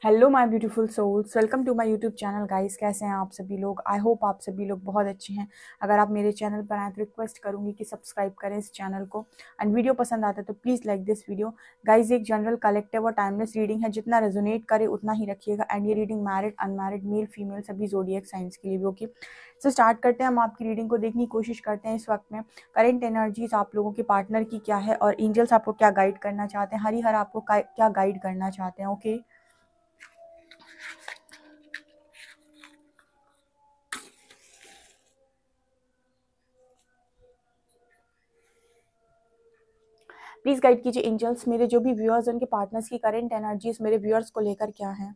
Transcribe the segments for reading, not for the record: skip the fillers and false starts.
Hello my beautiful souls, welcome to my YouTube channel guys. कैसे हैं आप सभी लोग? आई होप आप सभी लोग बहुत अच्छे हैं। अगर आप मेरे चैनल पर आए तो रिक्वेस्ट करूंगी कि सब्सक्राइब करें इस चैनल को। एंड वीडियो पसंद आता है तो please like this video. Guys, एक जनरल कलेक्टिव और टाइमलेस रीडिंग है, जितना रेजोनेट करे उतना ही रखिएगा। एंड ये reading married, unmarried, male female सभी ज़ोडिएक साइंस के लिए भी होगी। सो स्टार्ट करते हैं। हम आपकी रीडिंग को देखने की कोशिश करते हैं इस वक्त में। करेंट एनर्जीज आप लोगों के पार्टनर की क्या है और एंजल्स आपको क्या गाइड करना चाहते हैं, हरिहर आपको क्या गाइड करना चाहते हैं। ओके, प्लीज गाइड कीजिए एंजल्स, मेरे जो भी व्यूअर्स उनके पार्टनर्स की करंट एनर्जीज मेरे व्यूअर्स को लेकर क्या है।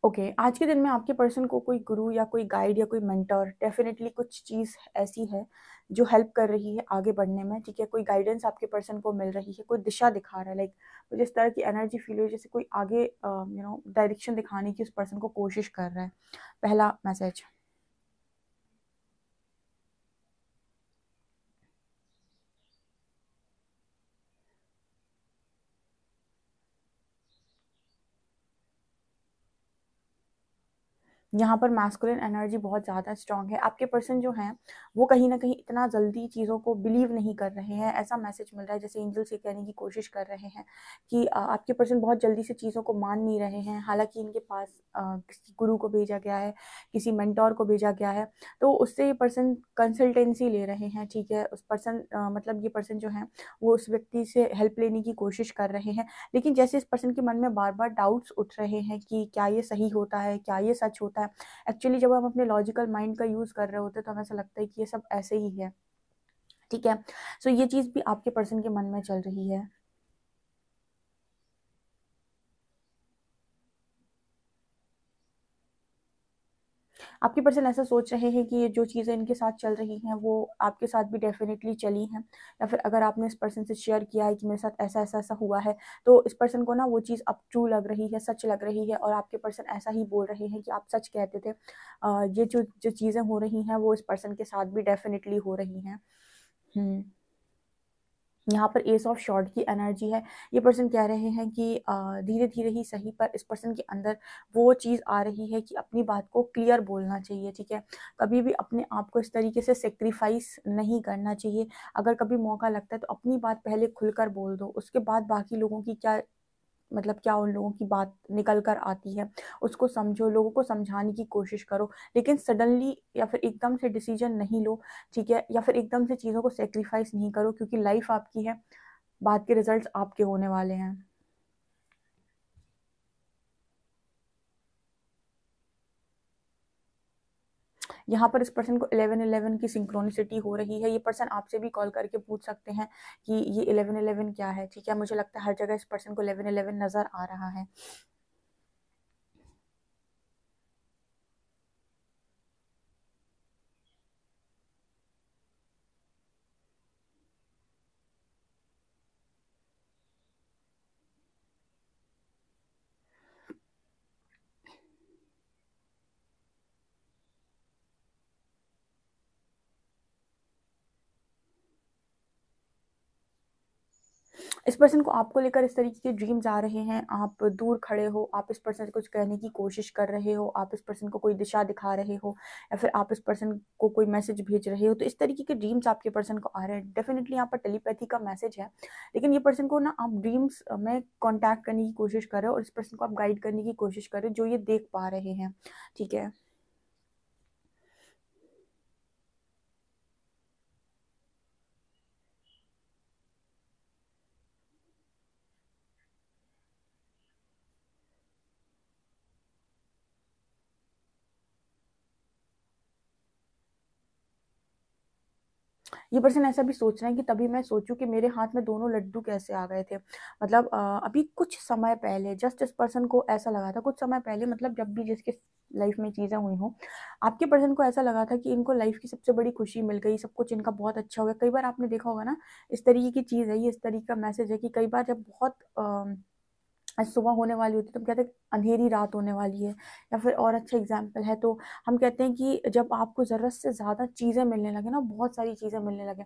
ओके, आज के दिन में आपके पर्सन को कोई गुरु या कोई गाइड या कोई मेंटर, डेफिनेटली कुछ चीज़ ऐसी है जो हेल्प कर रही है आगे बढ़ने में। ठीक है, कोई गाइडेंस आपके पर्सन को मिल रही है, कोई दिशा दिखा रहा है। लाइक मुझे इस तरह की एनर्जी फील हुई जैसे कोई आगे डायरेक्शन दिखाने की उस पर्सन को कोशिश कर रहा है। पहला मैसेज। यहाँ पर मैस्कुलिन एनर्जी बहुत ज़्यादा स्ट्रांग है। आपके पर्सन जो हैं वो कहीं ना कहीं इतना जल्दी चीज़ों को बिलीव नहीं कर रहे हैं, ऐसा मैसेज मिल रहा है। जैसे एंजल से कहने की कोशिश कर रहे हैं कि आपके पर्सन बहुत जल्दी से चीज़ों को मान नहीं रहे हैं। हालांकि इनके पास किसी गुरु को भेजा गया है, किसी मेंटोर को भेजा गया है, तो उससे ये पर्सन कंसल्टेंसी ले रहे हैं। ठीक है, उस पर्सन मतलब ये पर्सन जो है वो उस व्यक्ति से हेल्प लेने की कोशिश कर रहे हैं। लेकिन जैसे इस पर्सन के मन में बार बार डाउट्स उठ रहे हैं कि क्या ये सही होता है, क्या ये सच होता है। एक्चुअली जब हम अपने लॉजिकल माइंड का यूज़ कर रहे होते हैं तो हमें ऐसा लगता है कि ये सब ऐसे ही है। ठीक है, सो ये चीज़ भी आपके पर्सन के मन में चल रही है। आपके पर्सन ऐसा सोच रहे हैं कि ये जो चीज़ें इनके साथ चल रही हैं वो आपके साथ भी डेफिनेटली चली हैं। या फिर अगर आपने इस पर्सन से शेयर किया है कि मेरे साथ ऐसा ऐसा ऐसा हुआ है, तो इस पर्सन को ना वो चीज़ अब ट्रू लग रही है, सच लग रही है। और आपके पर्सन ऐसा ही बोल रहे हैं कि आप सच कहते थे। ये जो जो चीज़ें हो रही हैं वो इस पर्सन के साथ भी डेफिनेटली हो रही हैं। यहाँ पर एस ऑफ शॉर्ट की एनर्जी है। ये पर्सन कह रहे हैं कि धीरे धीरे ही सही, पर इस पर्सन के अंदर वो चीज़ आ रही है कि अपनी बात को क्लियर बोलना चाहिए। ठीक है, कभी भी अपने आप को इस तरीके से सेक्रीफाइस नहीं करना चाहिए। अगर कभी मौका लगता है तो अपनी बात पहले खुलकर बोल दो, उसके बाद बाकी लोगों की क्या, मतलब क्या उन लोगों की बात निकल कर आती है उसको समझो, लोगों को समझाने की कोशिश करो। लेकिन सडनली या फिर एकदम से डिसीजन नहीं लो। ठीक है, या फिर एकदम से चीज़ों को सेक्रीफाइस नहीं करो, क्योंकि लाइफ आपकी है, बाद के रिजल्ट्स आपके होने वाले हैं। यहाँ पर इस पर्सन को 11-11 की सिंक्रोनिसिटी हो रही है। ये पर्सन आपसे भी कॉल करके पूछ सकते हैं कि ये 11-11 क्या है। ठीक है, मुझे लगता है हर जगह इस पर्सन को 11-11 नजर आ रहा है। इस पर्सन को आपको लेकर इस तरीके के ड्रीम्स आ रहे हैं। आप दूर खड़े हो, आप इस पर्सन से कुछ कहने की कोशिश कर रहे हो, आप इस पर्सन को कोई दिशा दिखा रहे हो, या फिर आप इस पर्सन को कोई मैसेज भेज रहे हो। तो इस तरीके के ड्रीम्स आपके पर्सन को आ रहे हैं। डेफिनेटली यहाँ पर टेलीपैथी का मैसेज है। लेकिन ये पर्सन को ना आप ड्रीम्स में कॉन्टैक्ट करने की कोशिश कर रहे हो और इस पर्सन को आप गाइड करने की कोशिश कर रहे हो जो ये देख पा रहे हैं। ठीक है, ये पर्सन ऐसा भी सोच रहे हैं कि तभी मैं सोचूं कि मेरे हाथ में दोनों लड्डू कैसे आ गए थे। मतलब अभी कुछ समय पहले जस्ट इस पर्सन को ऐसा लगा था, कुछ समय पहले मतलब जब भी जिसके लाइफ में चीज़ें हुई हों, आपके पर्सन को ऐसा लगा था कि इनको लाइफ की सबसे बड़ी खुशी मिल गई, सब कुछ इनका बहुत अच्छा हो गया। कई बार आपने देखा होगा ना, इस तरीके की चीज़ है ये, इस तरीके का मैसेज है कि कई बार जब बहुत सुबह होने वाली होती है तो हम कहते हैं अंधेरी रात होने वाली है। या फिर और अच्छा एग्जाम्पल है तो हम कहते हैं कि जब आपको ज़रूरत से ज़्यादा चीज़ें मिलने लगे ना, बहुत सारी चीज़ें मिलने लगे,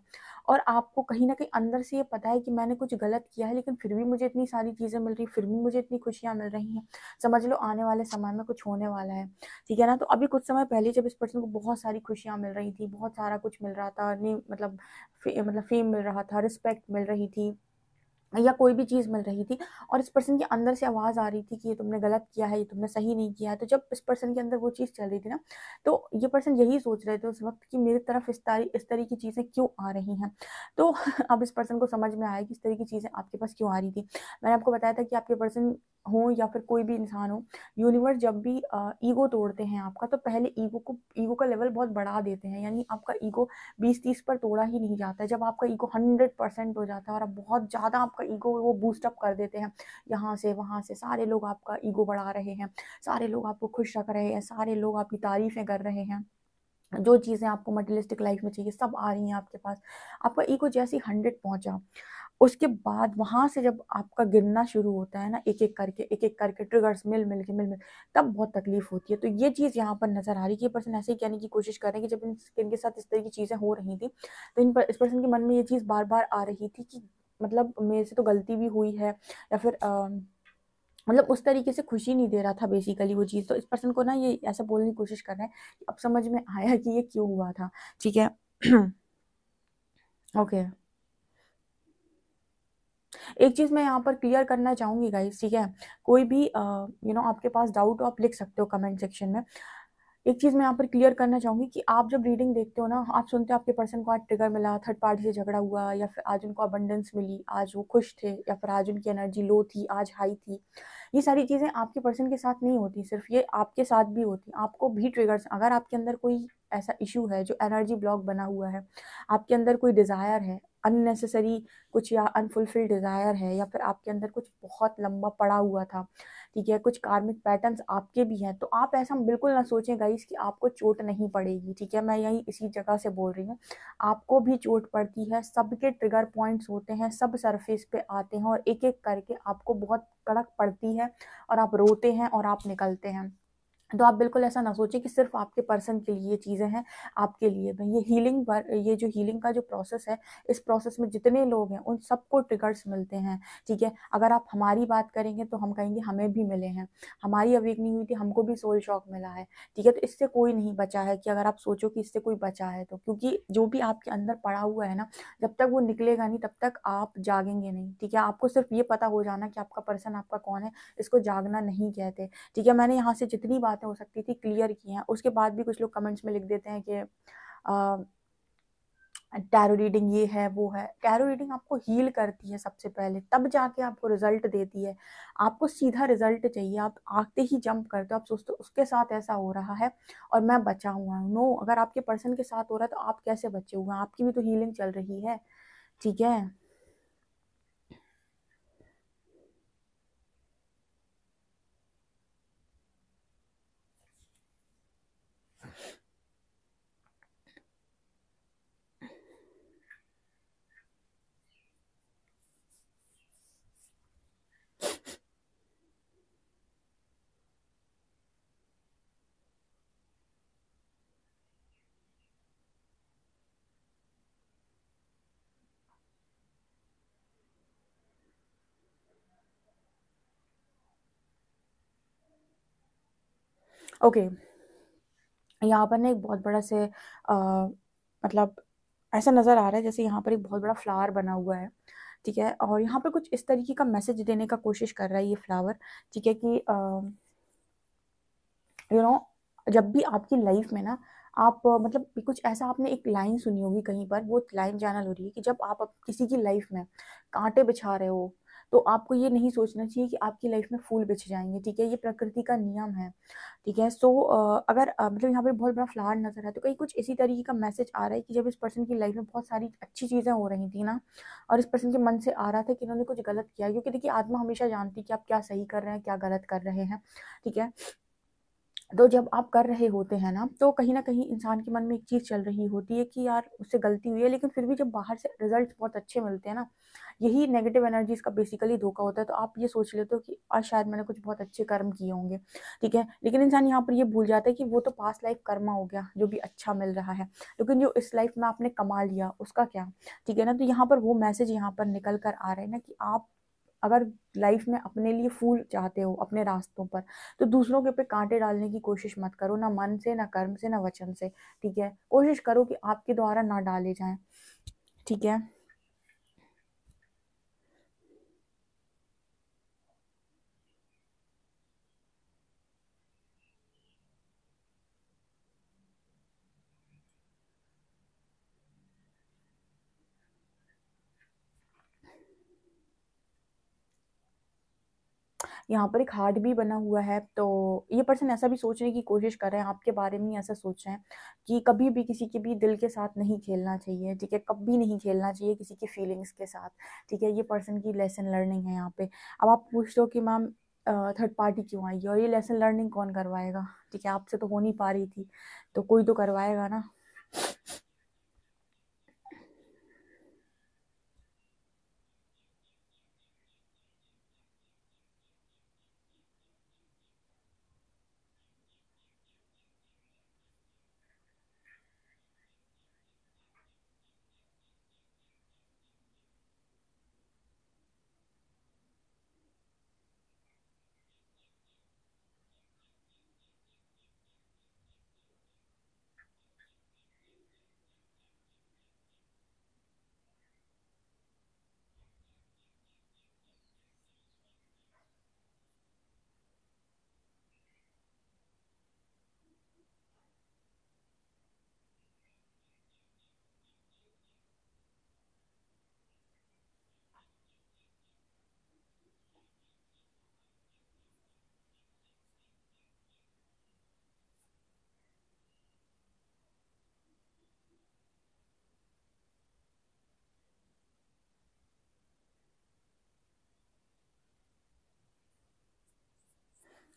और आपको कहीं ना कहीं अंदर से ये पता है कि मैंने कुछ गलत किया है, लेकिन फिर भी मुझे इतनी सारी चीज़ें मिल रही, फिर भी मुझे इतनी खुशियाँ मिल रही हैं, समझ लो आने वाले समय में कुछ होने वाला है। ठीक है ना। तो अभी कुछ समय पहले जब इस पर्सन को बहुत सारी खुशियाँ मिल रही थी, बहुत सारा कुछ मिल रहा था, नहीं मतलब मतलब फेम मिल रहा था, रिस्पेक्ट मिल रही थी, या कोई भी चीज़ मिल रही थी, और इस पर्सन के अंदर से आवाज़ आ रही थी कि ये तुमने गलत किया है, ये तुमने सही नहीं किया है। तो जब इस पर्सन के अंदर वो चीज़ चल रही थी ना, तो ये पर्सन यही सोच रहे थे उस वक़्त कि मेरी तरफ इस तरह की चीज़ें क्यों आ रही हैं। तो अब इस पर्सन को समझ में आया कि इस तरह की चीज़ें आपके पास क्यों आ रही थी। मैंने आपको बताया था कि आपके पर्सन हो या फिर कोई भी इंसान हो, यूनिवर्स जब भी ईगो तोड़ते हैं आपका, तो पहले ईगो का लेवल बहुत बढ़ा देते हैं। यानी आपका ईगो 20-30 पर तोड़ा ही नहीं जाता है। जब आपका ईगो 100% हो जाता है और आप बहुत ज़्यादा आपका ईगो वो बूस्ट अप कर देते हैं, यहाँ से वहाँ से सारे लोग आपका ईगो बढ़ा रहे हैं, सारे लोग आपको खुश रख रहे हैं, सारे लोग आपकी तारीफ़ें कर रहे हैं, जो चीज़ें आपको मटेरियलिस्टिक लाइफ में चाहिए सब आ रही हैं आपके पास। आपका ईगो जैसे ही 100 पहुँचा, उसके बाद वहाँ से जब आपका गिरना शुरू होता है ना, एक-एक करके ट्रिगर्स मिल-मिल, तब बहुत तकलीफ़ होती है। तो ये चीज़ यहाँ पर नज़र आ रही है कि ये पर्सन ऐसे ही कहने की कोशिश कर रहे हैं कि जब इनके साथ इस तरह की चीज़ें हो रही थी, तो इस पर्सन के मन में ये चीज़ बार-बार आ रही थी कि मतलब मेरे से तो गलती भी हुई है, या फिर मतलब उस तरीके से खुशी नहीं दे रहा था बेसिकली वो चीज़। तो इस पर्सन को ना ये ऐसा बोलने की कोशिश कर रहे हैं कि अब समझ में आया कि ये क्यों हुआ था। ठीक है। ओके। एक चीज़ मैं यहाँ पर क्लियर करना चाहूँगी गाइस, ठीक है? कोई भी आपके पास डाउट हो, आप लिख सकते हो कमेंट सेक्शन में। एक चीज़ मैं यहाँ पर क्लियर करना चाहूँगी कि आप जब रीडिंग देखते हो ना, आप सुनते हो आपके पर्सन को आज ट्रिगर मिला, थर्ड पार्टी से झगड़ा हुआ, या फिर आज उनको अबंडेंस मिली, आज वो खुश थे, या फिर आज उनकी एनर्जी लो थी, आज हाई थी। ये सारी चीज़ें आपके पर्सन के साथ नहीं होती, सिर्फ ये आपके साथ भी होती। आपको भी ट्रिगर्स, अगर आपके अंदर कोई ऐसा इश्यू है जो एनर्जी ब्लॉक बना हुआ है, आपके अंदर कोई डिज़ायर है, अननेसेसरी कुछ या अनफुलफिल्ड डिज़ायर है, या फिर आपके अंदर कुछ बहुत लंबा पड़ा हुआ था, ठीक है, कुछ कार्मिक पैटर्न्स आपके भी हैं, तो आप ऐसा बिल्कुल ना सोचें गाइस कि आपको चोट नहीं पड़ेगी। ठीक है, मैं यही इसी जगह से बोल रही हूँ, आपको भी चोट पड़ती है, सबके ट्रिगर पॉइंट्स होते हैं, सब सरफेस पे आते हैं, और एक एक करके आपको बहुत कड़क पड़ती है, और आप रोते हैं और आप निकलते हैं। तो आप बिल्कुल ऐसा ना सोचें कि सिर्फ आपके पर्सन के लिए ये चीज़ें हैं, आपके लिए भी। ये जो हीलिंग का जो प्रोसेस है, इस प्रोसेस में जितने लोग हैं उन सबको ट्रिगर्स मिलते हैं। ठीक है, अगर आप हमारी बात करेंगे तो हम कहेंगे हमें भी मिले हैं, हमारी अवेकनिंग हुई थी, हमको भी सोल शॉक मिला है। ठीक है, तो इससे कोई नहीं बचा है कि अगर आप सोचो कि इससे कोई बचा है तो, क्योंकि जो भी आपके अंदर पड़ा हुआ है ना, जब तक वो निकलेगा नहीं तब तक आप जागेंगे नहीं। ठीक है, आपको सिर्फ ये पता हो जाना कि आपका पर्सन आपका कौन है, इसको जागना नहीं कहते। ठीक है, मैंने यहाँ से जितनी बातें हो सकती थी क्लियर की हैं। उसके बाद भी कुछ लोग कमेंट्स में लिख देते हैं कि टैरो रीडिंग ये है वो है। टैरो रीडिंग आपको हील करती है सबसे पहले, तब जाके आपको रिजल्ट देती है। आपको सीधा रिजल्ट चाहिए, आप आते ही जंप करते हो, आप सोचते हो उसके साथ ऐसा हो रहा है और मैं बचा हुआ हूँ। नो, अगर आपके पर्सन के साथ हो रहा है तो आप कैसे बचे हुए हैं, आपकी भी तो हीलिंग चल रही है। ठीक है। ओके, यहाँ पर ना एक बहुत बड़ा से मतलब ऐसा नज़र आ रहा है जैसे यहाँ पर एक बहुत बड़ा फ्लावर बना हुआ है। ठीक है, और यहाँ पे कुछ इस तरीके का मैसेज देने का कोशिश कर रहा है ये फ्लावर। ठीक है, कि जब भी आपकी लाइफ में ना आप मतलब कुछ ऐसा, आपने एक लाइन सुनी होगी कहीं पर, वो लाइन चैनल हो रही है कि जब आप किसी की लाइफ में कांटे बिछा रहे हो, तो आपको ये नहीं सोचना चाहिए कि आपकी लाइफ में फूल बिछ जाएंगे, ठीक है, ये प्रकृति का नियम है, ठीक है। सो अगर मतलब यहाँ पे बहुत बड़ा फ्लॉड नजर है तो कहीं कुछ इसी तरीके का मैसेज आ रहा है कि जब इस पर्सन की लाइफ में बहुत सारी अच्छी चीजें हो रही थी ना, और इस पर्सन के मन से आ रहा था कि इन्होंने कुछ गलत किया, क्योंकि देखिए आत्मा हमेशा जानती है कि आप क्या सही कर रहे हैं क्या गलत कर रहे हैं, ठीक है। तो जब आप कर रहे होते हैं ना तो कहीं ना कहीं इंसान के मन में एक चीज चल रही होती है कि यार उससे गलती हुई है, लेकिन फिर भी जब बाहर से रिजल्ट बहुत अच्छे मिलते हैं ना, यही नेगेटिव एनर्जीज का बेसिकली धोखा होता है। तो आप ये सोच लेते हो कि आज शायद मैंने कुछ बहुत अच्छे कर्म किए होंगे, ठीक है, लेकिन इंसान यहाँ पर ये भूल जाता है कि वो तो पास्ट लाइफ कर्मा हो गया जो भी अच्छा मिल रहा है, लेकिन जो इस लाइफ में आपने कमा लिया उसका क्या, ठीक है ना। तो यहाँ पर वो मैसेज यहाँ पर निकल कर आ रहे हैं ना कि आप अगर लाइफ में अपने लिए फूल चाहते हो अपने रास्तों पर, तो दूसरों के पे कांटे डालने की कोशिश मत करो, ना मन से ना कर्म से ना वचन से, ठीक है। कोशिश करो कि आपके द्वारा ना डाले जाएं, ठीक है। यहाँ पर एक हार्ट भी बना हुआ है, तो ये पर्सन ऐसा भी सोचने की कोशिश कर रहे हैं आपके बारे में, ऐसा सोच रहे हैं कि कभी भी किसी के भी दिल के साथ नहीं खेलना चाहिए, ठीक है, कभी नहीं खेलना चाहिए किसी की फीलिंग्स के साथ, ठीक है। ये पर्सन की लेसन लर्निंग है यहाँ पे। अब आप पूछ लो कि मैम थर्ड पार्टी क्यों आई है, और ये लेसन लर्निंग कौन करवाएगा, ठीक है, आपसे तो हो नहीं पा रही थी तो कोई तो करवाएगा ना।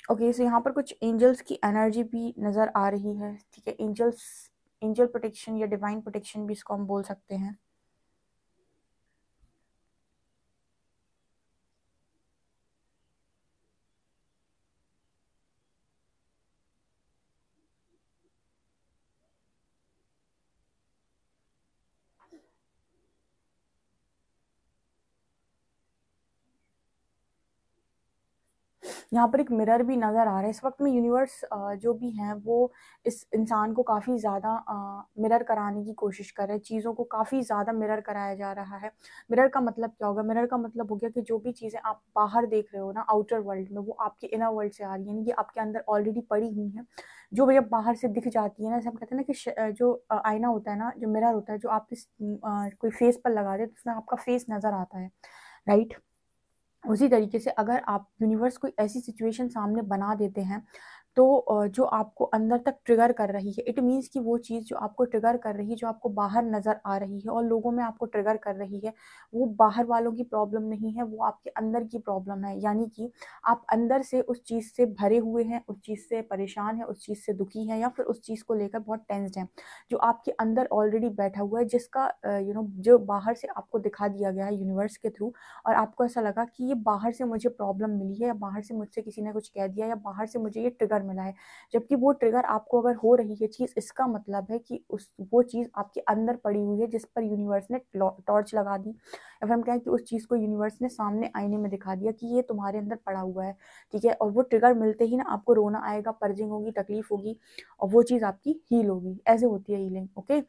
ओके, सो यहाँ पर कुछ एंजल्स की एनर्जी भी नज़र आ रही है, ठीक है। एंजल्स, एंजल प्रोटेक्शन या डिवाइन प्रोटेक्शन भी इसको हम बोल सकते हैं। यहाँ पर एक मिरर भी नज़र आ रहा है इस वक्त में। यूनिवर्स जो भी है वो इस इंसान को काफ़ी ज़्यादा मिरर कराने की कोशिश कर रहे हैं, चीज़ों को काफ़ी ज़्यादा मिरर कराया जा रहा है। मिरर का मतलब क्या होगा, मिरर का मतलब हो गया कि जो भी चीज़ें आप बाहर देख रहे हो ना आउटर वर्ल्ड में, वो आपके इनर वर्ल्ड से आ रही है, यानी कि आपके अंदर ऑलरेडी पड़ी हुई है। जो भी जब बाहर से दिख जाती है ना, जैसे हम कहते हैं ना कि जो आईना होता है ना, जो मिरर होता है, जो आप इस कोई फेस पर लगा दे तो उसमें आपका फेस नज़र आता है, राइट। उसी तरीके से अगर आप यूनिवर्स कोई ऐसी सिचुएशन सामने बना देते हैं तो जो आपको अंदर तक ट्रिगर कर रही है, इट मीन्स कि वो चीज़ जो आपको ट्रिगर कर रही है, जो आपको बाहर नज़र आ रही है और लोगों में आपको ट्रिगर कर रही है, वो बाहर वालों की प्रॉब्लम नहीं है, वो आपके अंदर की प्रॉब्लम है। यानी कि आप अंदर से उस चीज़ से भरे हुए हैं, उस चीज़ से परेशान है, उस चीज़ से दुखी है, या फिर उस चीज़ को लेकर बहुत टेंस्ड है, जो आपके अंदर ऑलरेडी बैठा हुआ है, जिसका जो बाहर से आपको दिखा दिया गया है यूनिवर्स के थ्रू, और आपको ऐसा लगा कि ये बाहर से मुझे प्रॉब्लम मिली है, या बाहर से मुझसे किसी ने कुछ कह दिया, या बाहर से मुझे ये ट्रिगर मिला है, जबकि वो ट्रिगर आपको अगर हो रही है चीज़, इसका मतलब है कि उस वो चीज़ आपके अंदर पड़ी हुई है, जिस पर यूनिवर्स ने टॉर्च लगा दी, या फिर हम कहें कि उस चीज़ को यूनिवर्स ने सामने आईने में दिखा दिया कि ये तुम्हारे अंदर पड़ा हुआ है, ठीक है। और वो ट्रिगर मिलते ही ना आपको रोना आएगा, पर्जिंग होगी, तकलीफ होगी, और वो चीज़ आपकी हील होगी। ऐसे होती है हीलिंग, ओके।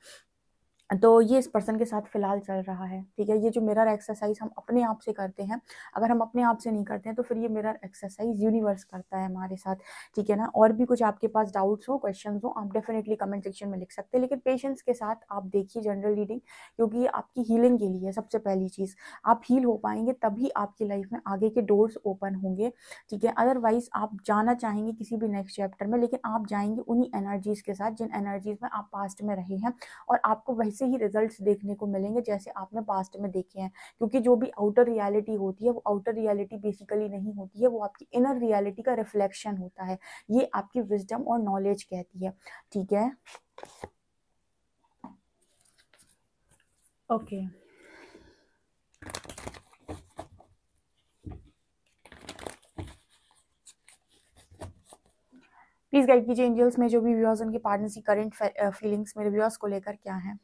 तो ये इस पर्सन के साथ फिलहाल चल रहा है, ठीक है। ये जो मिरर एक्सरसाइज हम अपने आप से करते हैं, अगर हम अपने आप से नहीं करते हैं तो फिर ये मिरर एक्सरसाइज यूनिवर्स करता है हमारे साथ, ठीक है ना। और भी कुछ आपके पास डाउट्स हो, क्वेश्चंस हो, आप डेफिनेटली कमेंट सेक्शन में लिख सकते हैं, लेकिन पेशेंस के साथ आप देखिए जनरल रीडिंग, क्योंकि ये आपकी हीलिंग के लिए सबसे पहली चीज़। आप हील हो पाएंगे तभी आपकी लाइफ में आगे के डोर्स ओपन होंगे, ठीक है। अदरवाइज आप जाना चाहेंगे किसी भी नेक्स्ट चैप्टर में, लेकिन आप जाएंगे उन्हीं एनर्जीज के साथ जिन एनर्जीज में आप पास्ट में रहे हैं, और आपको वैसे ही रिजल्ट्स देखने को मिलेंगे जैसे आपने पास्ट में देखे हैं। क्योंकि जो भी आउटर रियलिटी होती है वो आउटर रियलिटी बेसिकली नहीं होती है, वो आपकी इनर रियलिटी का रिफ्लेक्शन होता है। ये आपकी विजडम और नॉलेज कहती है, ठीक है। ओके, प्लीज गाइड कीजिए एंजल्स में जो भी व्यूअर्स उनके पार्टनर्स की करंट फीलिंग्स मेरे व्यूअर्स को लेकर क्या है।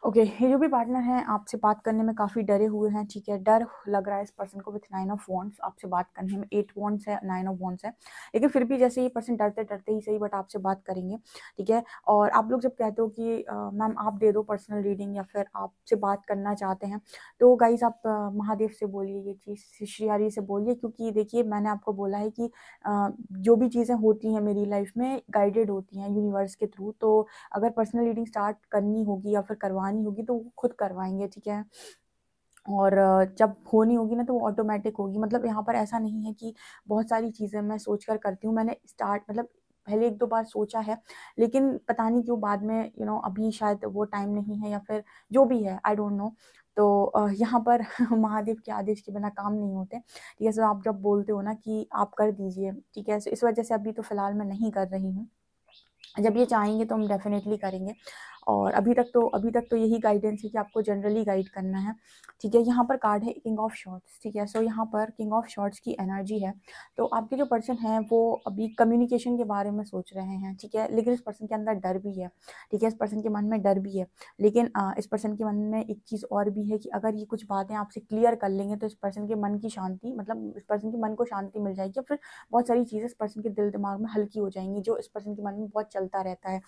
ओके, ये जो भी पार्टनर हैं आपसे बात करने में काफ़ी डरे हुए हैं, ठीक है। डर लग रहा है इस पर्सन को विथ 9 ऑफ वॉन्ड्स, आपसे बात करने में 8 वॉन्ड्स है, 9 ऑफ वॉन्ड्स है, लेकिन फिर भी जैसे ये पर्सन डरते डरते ही सही बट आपसे बात करेंगे, ठीक है। और आप लोग जब कहते हो कि मैम आप दे दो पर्सनल रीडिंग या फिर आपसे बात करना चाहते हैं, तो गाइज आप महादेव से बोलिए ये चीज़, श्री हरि से बोलिए, क्योंकि देखिए मैंने आपको बोला है कि जो भी चीज़ें होती हैं मेरी लाइफ में गाइडेड होती हैं यूनिवर्स के थ्रू। तो अगर पर्सनल रीडिंग स्टार्ट करनी होगी या फिर करवानी होगी तो वो खुद करवाएंगे, ठीक है। और जब होनी होगी ना तो वो ऑटोमेटिक होगी। मतलब यहाँ पर ऐसा नहीं है कि बहुत सारी चीज़ें मैं सोच कर करती हूँ, मैंने स्टार्ट मतलब पहले एक दो बार सोचा है, लेकिन पता नहीं क्यों बाद में अभी शायद वो टाइम नहीं है या फिर जो भी है, आई डोंट नो। तो यहाँ पर महादेव के आदेश के बिना काम नहीं होते, ठीक है। सो आप जब बोलते हो ना कि आप कर दीजिए, ठीक है, so इस वजह से अभी तो फिलहाल मैं नहीं कर रही हूँ। जब ये चाहेंगे तो हम डेफिनेटली करेंगे। और अभी तक तो यही गाइडेंस है कि आपको जनरली गाइड करना है, ठीक है। यहाँ पर कार्ड है किंग ऑफ शॉर्ट्स, ठीक है। सो यहाँ पर किंग ऑफ शॉर्ट्स की एनर्जी है। तो आपके जो पर्सन हैं वो अभी कम्युनिकेशन के बारे में सोच रहे हैं, ठीक है, लेकिन इस पर्सन के अंदर डर भी है, ठीक है। इस पर्सन के मन में डर भी है, लेकिन इस पर्सन के मन में एक चीज़ और भी है कि अगर ये कुछ बातें आपसे क्लियर कर लेंगे तो इस पर्सन के मन की शांति, मतलब इस पर्सन के मन को शांति मिल जाएगी, या फिर बहुत सारी चीज़ें इस पर्सन के दिल दिमाग में हल्की हो जाएंगी जो इस पर्सन के मन में बहुत चलता रहता है,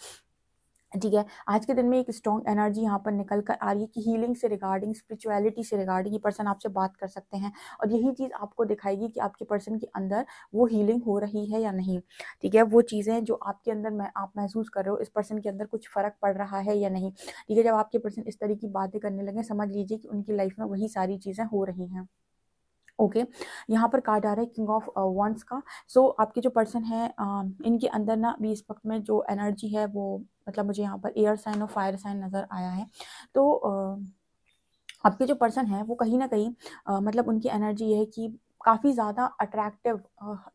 ठीक है। आज के दिन में एक स्ट्रॉन्ग एनर्जी यहाँ पर निकल कर आ रही है कि हीलिंग से रिगार्डिंग, स्पिरिचुअलिटी से रिगार्डिंग ये पर्सन आपसे बात कर सकते हैं, और यही चीज़ आपको दिखाएगी कि आपके पर्सन के अंदर वो हीलिंग हो रही है या नहीं, ठीक है। वो चीज़ें जो आपके अंदर आप महसूस कर रहे हो, इस पर्सन के अंदर कुछ फ़र्क पड़ रहा है या नहीं, ठीक है। जब आपके पर्सन इस तरह की बातें करने लगे, समझ लीजिए कि उनकी लाइफ में वही सारी चीज़ें हो रही हैं। ओके, यहाँ पर कार्ड आ रहा है किंग ऑफ वॉन्ड्स का। सो आपके जो पर्सन है इनके अंदर ना अभी इस वक्त में जो एनर्जी है वो, मतलब मुझे यहाँ पर एयर साइन और फायर साइन नज़र आया है। तो आपके जो पर्सन है वो कहीं ना कहीं मतलब उनकी एनर्जी ये है कि काफ़ी ज़्यादा अट्रैक्टिव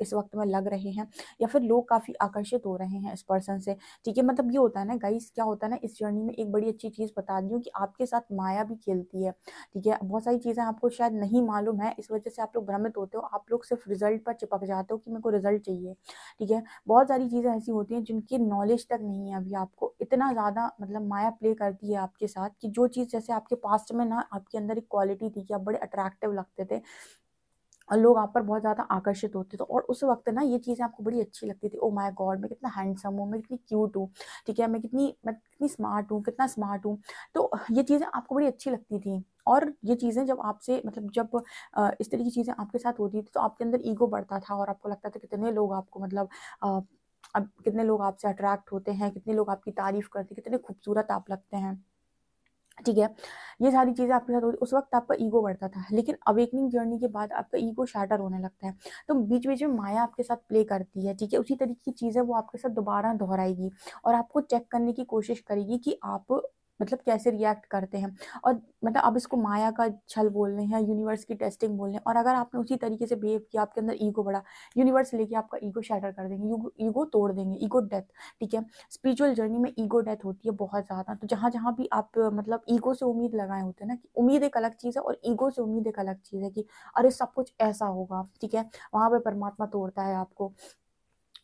इस वक्त में लग रहे हैं, या फिर लोग काफ़ी आकर्षित हो रहे हैं इस पर्सन से, ठीक है। मतलब ये होता है ना गाइस, क्या होता है ना, इस जर्नी में एक बड़ी अच्छी चीज़ बता दी हूँ कि आपके साथ माया भी खेलती है, ठीक है। बहुत सारी चीज़ें आपको शायद नहीं मालूम है, इस वजह से आप लोग भ्रमित होते हो, आप लोग सिर्फ रिजल्ट पर चिपक जाते हो कि मेरे को रिजल्ट चाहिए, ठीक है। बहुत सारी चीज़ें ऐसी होती हैं जिनकी नॉलेज तक नहीं है अभी आपको, इतना ज़्यादा मतलब माया प्ले करती है आपके साथ कि जो चीज़ जैसे आपके पास्ट में ना आपके अंदर एक क्वालिटी थी कि आप बड़े अट्रैक्टिव लगते थे और लोग आप पर बहुत ज़्यादा आकर्षित होते थे, और उस वक्त ना ये चीज़ें आपको बड़ी अच्छी लगती थी। ओ माय गॉड, मैं कितना हैंडसम हूँ, मैं कितनी क्यूट हूँ, ठीक है, मैं कितनी स्मार्ट हूँ, कितना स्मार्ट हूँ। तो ये चीज़ें आपको बड़ी अच्छी लगती थी, और ये चीज़ें जब आपसे मतलब जब इस तरह की चीज़ें आपके साथ होती थी तो आपके अंदर ईगो बढ़ता था, और आपको लगता था कितने लोग आपको मतलब अब कितने लोग आपसे अट्रैक्ट होते हैं, कितने लोग आपकी तारीफ करते हैं, कितने खूबसूरत आप लगते हैं, ठीक है। ये सारी चीज़ें आपके साथ होती, उस वक्त आपका ईगो बढ़ता था, लेकिन अवेकनिंग जर्नी के बाद आपका ईगो शैटर होने लगता है। तो बीच बीच में माया आपके साथ प्ले करती है, ठीक है। उसी तरीके की चीज़ें वो आपके साथ दोबारा दोहराएगी और आपको चेक करने की कोशिश करेगी कि आप मतलब कैसे रिएक्ट करते हैं। और मतलब अब इसको माया का छल बोल रहे हैं, यूनिवर्स की टेस्टिंग बोल रहे हैं। और अगर आपने उसी तरीके से बिहेव किया, आपके अंदर ईगो बढ़ा, यूनिवर्स लेके आपका ईगो शैटर कर देंगे, ईगो तोड़ देंगे, ईगो डेथ। ठीक है, स्पिरिचुअल जर्नी में ईगो डेथ होती है बहुत ज़्यादा। तो जहाँ जहाँ भी आप मतलब ईगो से उम्मीद लगाए होते हैं ना, कि उम्मीद एक अलग चीज़ है और ईगो से उम्मीद एक अलग चीज़ है, कि अरे सब कुछ ऐसा होगा, ठीक है, वहाँ पे परमात्मा तोड़ता है आपको।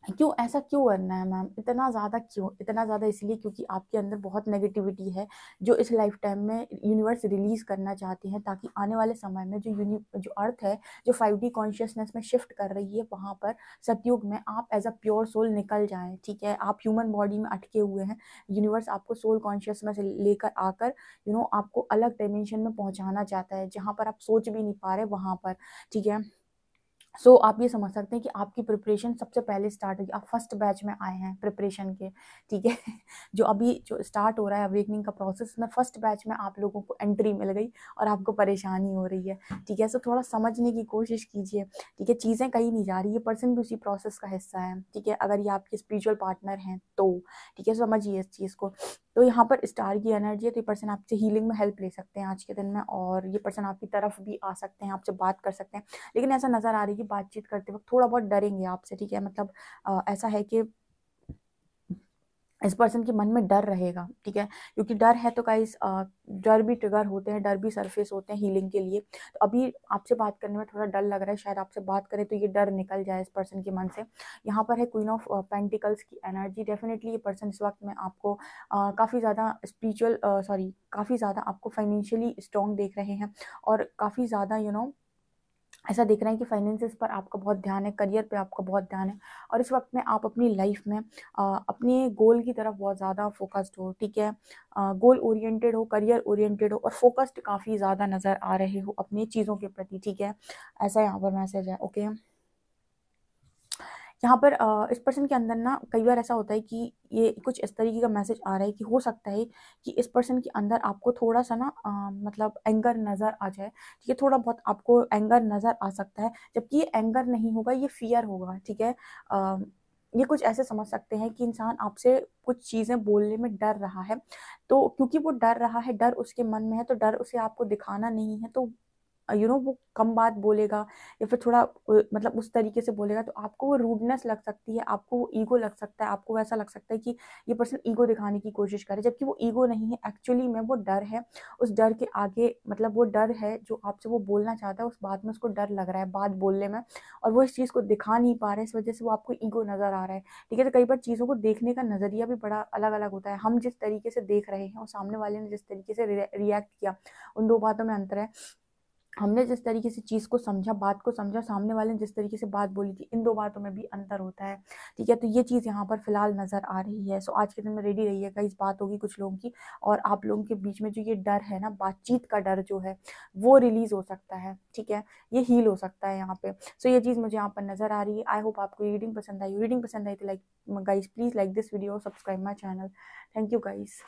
क्यों ऐसा क्यों करना है मैम, इतना ज़्यादा क्यों, इतना ज़्यादा इसलिए क्योंकि आपके अंदर बहुत नेगेटिविटी है जो इस लाइफ टाइम में यूनिवर्स रिलीज करना चाहती है, ताकि आने वाले समय में जो अर्थ है, जो 5D कॉन्शियसनेस में शिफ्ट कर रही है, वहाँ पर सतयुग में आप एज अ प्योर सोल निकल जाएं। ठीक है, आप ह्यूमन बॉडी में अटके हुए हैं, यूनिवर्स आपको सोल कॉन्शियस में से लेकर आकर आपको अलग डायमेंशन में पहुंचाना चाहता है, जहाँ पर आप सोच भी नहीं पा रहे वहाँ पर। ठीक है, सो आप ये समझ सकते हैं कि आपकी प्रिपरेशन सबसे पहले स्टार्ट होगी, आप फर्स्ट बैच में आए हैं प्रिपरेशन के। ठीक है जो अभी जो स्टार्ट हो रहा है अवेकनिंग का प्रोसेस में, फर्स्ट बैच में आप लोगों को एंट्री मिल गई और आपको परेशानी हो रही है। ठीक है, सो थोड़ा समझने की कोशिश कीजिए। ठीक है, चीज़ें कहीं नहीं जा रही है, पर्सन भी उसी प्रोसेस का हिस्सा है। ठीक है, अगर ये आपके स्पिरिचुअल पार्टनर हैं तो ठीक है, समझिए इस चीज़ को। तो यहाँ पर स्टार की एनर्जी है, तो ये पर्सन आपसे हीलिंग में हेल्प ले सकते हैं आज के दिन में, और ये पर्सन आपकी तरफ भी आ सकते हैं, आपसे बात कर सकते हैं। लेकिन ऐसा नज़र आ रही है कि बातचीत करते वक्त थोड़ा बहुत डरेंगे आपसे। ठीक है, मतलब ऐसा है कि इस पर्सन के मन में डर रहेगा। ठीक है, क्योंकि डर है तो गाइस, डर भी ट्रिगर होते हैं, डर भी सरफेस होते हैं हीलिंग के लिए। तो अभी आपसे बात करने में थोड़ा डर लग रहा है, शायद आपसे बात करें तो ये डर निकल जाए इस पर्सन के मन से। यहाँ पर है क्वीन ऑफ पेंटिकल्स की एनर्जी। डेफिनेटली ये पर्सन इस वक्त में आपको काफ़ी ज़्यादा स्पिरिचुअल काफ़ी ज़्यादा आपको फाइनेंशियली स्ट्रॉन्ग देख रहे हैं, और काफ़ी ज़्यादा ऐसा देख रहे हैं कि फाइनेंसेस पर आपका बहुत ध्यान है, करियर पे आपका बहुत ध्यान है, और इस वक्त में आप अपनी लाइफ में अपने गोल की तरफ बहुत ज़्यादा फोकस्ड हो। ठीक है, गोल ओरिएंटेड हो, करियर ओरिएंटेड हो, और फोकस्ड काफ़ी ज़्यादा नज़र आ रहे हो अपनी चीज़ों के प्रति। ठीक है, ऐसा यहाँ पर मैसेज है। ओके, यहाँ पर इस पर्सन के अंदर ना कई बार ऐसा होता है कि ये कुछ इस तरीके का मैसेज आ रहा है कि हो सकता है कि इस पर्सन के अंदर आपको थोड़ा सा ना मतलब एंगर नज़र आ जाए। ठीक है, थोड़ा बहुत आपको एंगर नज़र आ सकता है, जबकि ये एंगर नहीं होगा, ये फियर होगा। ठीक है, ये कुछ ऐसे समझ सकते हैं कि इंसान आपसे कुछ चीज़ें बोलने में डर रहा है, तो क्योंकि वो डर रहा है, डर उसके मन में है, तो डर उसे आपको दिखाना नहीं है, तो वो कम बात बोलेगा, या फिर थोड़ा मतलब उस तरीके से बोलेगा, तो आपको वो रूडनेस लग सकती है, आपको वो ईगो लग सकता है, आपको वैसा लग सकता है कि ये पर्सन ईगो दिखाने की कोशिश करे, जबकि वो ईगो नहीं है, एक्चुअली में वो डर है। उस डर के आगे मतलब वो डर है जो आपसे वो बोलना चाहता है, उस बात में उसको डर लग रहा है बात बोलने में, और वो इस चीज़ को दिखा नहीं पा रहे, इस वजह से वो आपको ईगो नज़र आ रहा है। ठीक है, तो कई बार चीज़ों को देखने का नज़रिया भी बड़ा अलग अलग होता है। हम जिस तरीके से देख रहे हैं और सामने वाले ने जिस तरीके से रिएक्ट किया, उन दो बातों में अंतर है। हमने जिस तरीके से चीज़ को समझा, बात को समझा, सामने वाले ने जिस तरीके से बात बोली थी, इन दो बातों में भी अंतर होता है। ठीक है, तो ये चीज़ यहाँ पर फिलहाल नज़र आ रही है। सो आज के दिन में रेडी रहिएगा, इस बात होगी कुछ लोगों की, और आप लोगों के बीच में जो ये डर है ना, बातचीत का डर जो है, वो रिलीज हो सकता है। ठीक है, ये हील हो सकता है यहाँ पे। सो ये चीज़ मुझे यहाँ पर नज़र आ रही है। आई होप आपको रीडिंग पसंद आई। रीडिंग पसंद आई तो like guys please like this video, subscribe my channel. Thank you guys.